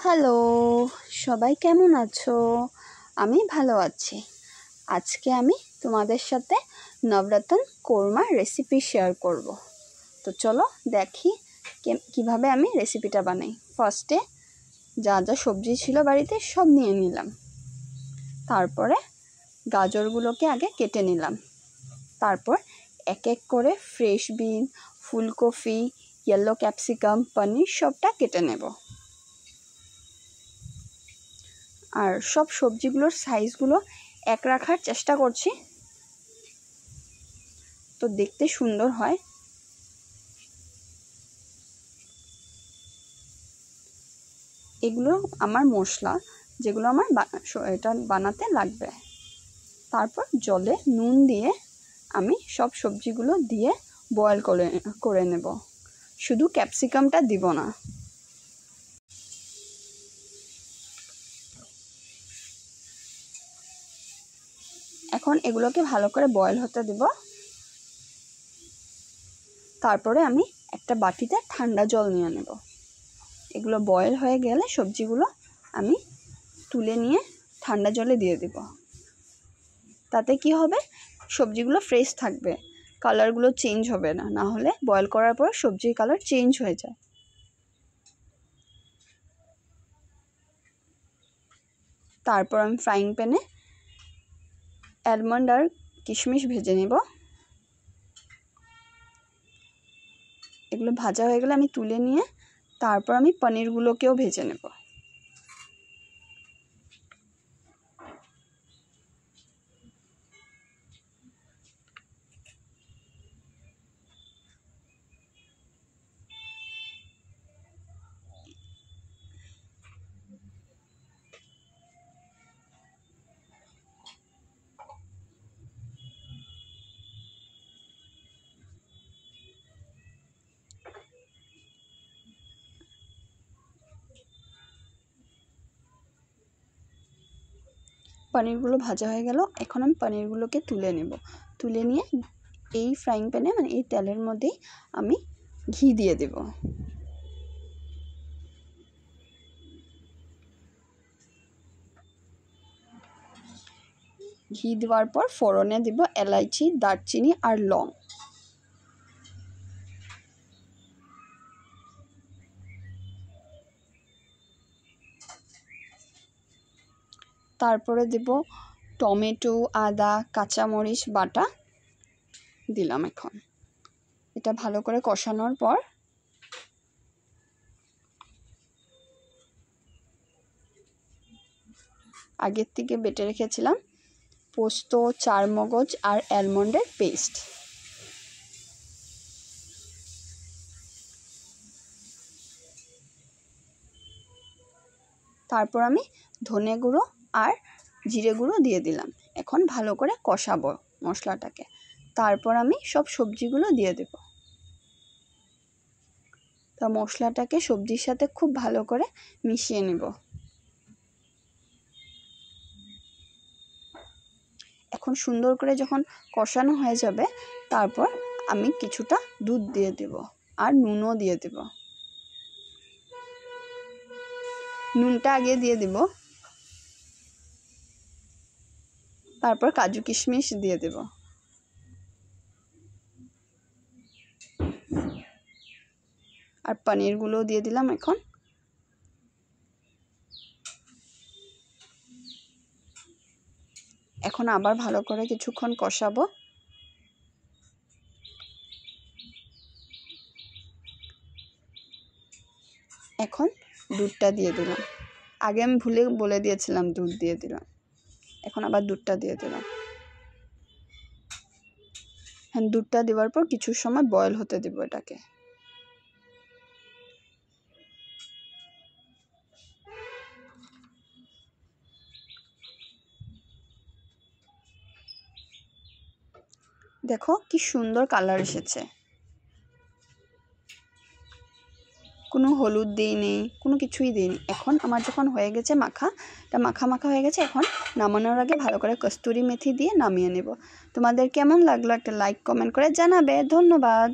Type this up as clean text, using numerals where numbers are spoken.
Hello, সবাই কেমন আছো? আমি ভালো আছি। আজকে আমি তোমাদের সাথে নবরত্ন কোরমার রেসিপি শেয়ার করব। তো চলো দেখি কিভাবে আমি রেসিপিটা বানাই। ফার্স্টে যা যা সবজি ছিল বাড়িতে সব নিয়ে নিলাম। তারপরে গাজরগুলোকে আগে কেটে নিলাম। তারপর এক এক করে ফ্রেশ বিন, ফুলকপি, ইয়েলো ক্যাপসিকাম, পনির সবটা কেটে নেব। আর সব সবজিগুলোর সাইজগুলো এক রাখার চেষ্টা করছি, তো দেখতে সুন্দর হয়। এগুলো আমার মশলা, যেগুলো আমার এটা বানাতে লাগবে। তারপর জলে নুন দিয়ে আমি সব সবজিগুলো দিয়ে বয়েল করে নেব। শুধু ক্যাপসিকামটা দিব না। এখন এগুলোকে ভালো করে বয়েল হতে দেব। তারপরে আমি একটা বাটিতে ঠান্ডা জল নিয়ে নেব। এগুলো বয়েল হয়ে গেলে সবজিগুলো আমি তুলে নিয়ে ঠান্ডা জলে দিয়ে দেব। তাতে কি হবে, সবজিগুলো ফ্রেশ থাকবে, কালারগুলো চেঞ্জ হবে না। না হলে বয়েল করার পর সবজির কালার চেঞ্জ হয়ে যায়। তারপর আমি ফ্রাইং প্যানে আলমন্ড আর কিশমিশ ভেজে নেব। এগুলো ভাজা হয়ে গেলে আমি তুলে নিয়ে তারপর আমি পনিরগুলোকেও ভেজে নেব। পনিরগুলো ভাজা হয়ে গেল। এখন আমি পনিরগুলোকে তুলে নেব। তুলে নিয়ে এই ফ্রাইং প্যানে মানে এই তেলের মধ্যেই আমি ঘি দিয়ে দেব। ঘি দেওয়ার পর ফোড়নে দেব এলাইচি, দারচিনি আর লং। তারপরে দেব টমেটো, আদা, কাঁচামরিচ বাটা দিলাম। এখন এটা ভালো করে কষানোর পর আগের থেকে বেটে রেখেছিলাম পোস্ত, চারমগজ আর অ্যালমন্ডের পেস্ট। তারপর আমি ধনে গুঁড়ো আর জিরে গুঁড়ো দিয়ে দিলাম। এখন ভালো করে কষাবো মশলাটাকে। তারপর আমি সব সবজিগুলো দিয়ে দেব। তা মশলাটাকে সবজির সাথে খুব ভালো করে মিশিয়ে নেব। এখন সুন্দর করে যখন কষানো হয়ে যাবে, তারপর আমি কিছুটা দুধ দিয়ে দেব আর নুনও দিয়ে দেব। নুনটা আগে দিয়ে দেব। তারপর কাজু কিশমিশ দিয়ে দেব। আর পনিরগুলো দিয়ে দিলাম। এখন আবার ভালো করে কিছুক্ষণ কষাবো। এখন দুধটা দিয়ে দিলাম। আগে আমি ভুলে বলে দিয়েছিলাম দুধ দিয়ে দিলাম। এখন আবার দুধটা দিয়ে দিলাম। হ্যাঁ, দুধটা দেওয়ার পর কিছু সময় বয়েল হতে দেব এটাকে। দেখো কি সুন্দর কালার এসেছে। কোনো হলুদ দিইনি, কোনো কিছুই দিইনি। এখন আমার যখন হয়ে গেছে এটা মাখা মাখা হয়ে গেছে, এখন নামানোর আগে ভালো করে কস্তুরি মেথি দিয়ে নামিয়ে নেব। তোমাদের কেমন লাগলো একটা লাইক কমেন্ট করে জানাবে। ধন্যবাদ।